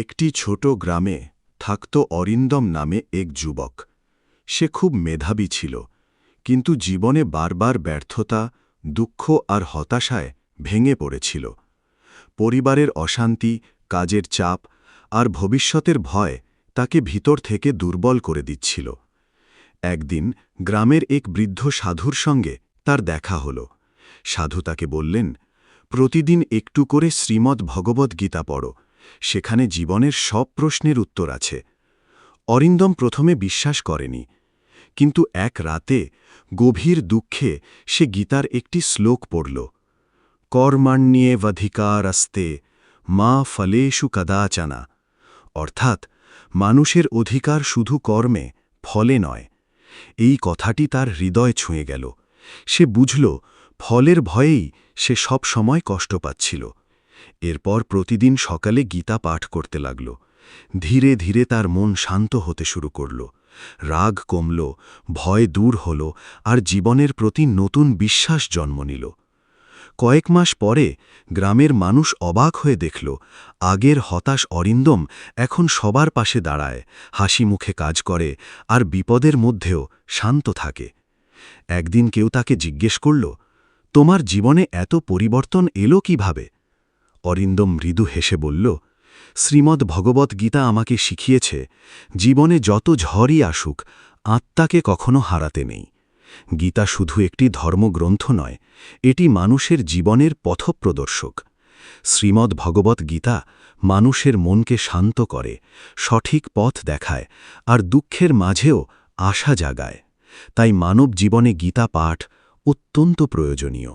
একটি ছোট গ্রামে থাকত অরিন্দম নামে এক যুবক। সে খুব মেধাবী ছিল, কিন্তু জীবনে বারবার ব্যর্থতা, দুঃখ আর হতাশায় ভেঙে পড়েছিল। পরিবারের অশান্তি, কাজের চাপ আর ভবিষ্যতের ভয় তাকে ভিতর থেকে দুর্বল করে দিচ্ছিল। একদিন গ্রামের এক বৃদ্ধ সাধুর সঙ্গে তার দেখা হল। সাধু তাকে বললেন, প্রতিদিন একটু করে শ্রীমদ্ ভগবদ্গীতা পড়ো, সেখানে জীবনের সব প্রশ্নের উত্তর আছে। অরিন্দম প্রথমে বিশ্বাস করেনি, কিন্তু এক রাতে গভীর দুঃখে সে গীতার একটি শ্লোক পড়ল। কর্মাণ্যেবাধিকারস্তে মা ফলেষু কদাচনা, অর্থাৎ মানুষের অধিকার শুধু কর্মে, ফলে নয়। এই কথাটি তার হৃদয় ছুঁয়ে গেল। সে বুঝল, ফলের ভয়েই সে সব সময় কষ্ট পাচ্ছিল। এরপর প্রতিদিন সকালে গীতা পাঠ করতে লাগল। ধীরে ধীরে তার মন শান্ত হতে শুরু করল। রাগ কমল, ভয় দূর হল, আর জীবনের প্রতি নতুন বিশ্বাস জন্ম নিল। কয়েক মাস পরে গ্রামের মানুষ অবাক হয়ে দেখল, আগের হতাশ অরিন্দম এখন সবার পাশে দাঁড়ায়, হাসি মুখে কাজ করে, আর বিপদের মধ্যেও শান্ত থাকে। একদিন কেউ তাকে জিজ্ঞেস করল, তোমার জীবনে এত পরিবর্তন এলো কিভাবে? অরিন্দম মৃদু হেসে বলল, শ্রীমদ্ ভগবদ্গীতা আমাকে শিখিয়েছে, জীবনে যত ঝড়ই আসুক, আত্মাকে কখনো হারাতে নেই। গীতা শুধু একটি ধর্মগ্রন্থ নয়, এটি মানুষের জীবনের পথপ্রদর্শক। শ্রীমদ্ ভগবদ্গীতা মানুষের মনকে শান্ত করে, সঠিক পথ দেখায়, আর দুঃখের মাঝেও আশা জাগায়। তাই মানব জীবনে গীতা পাঠ অত্যন্ত প্রয়োজনীয়।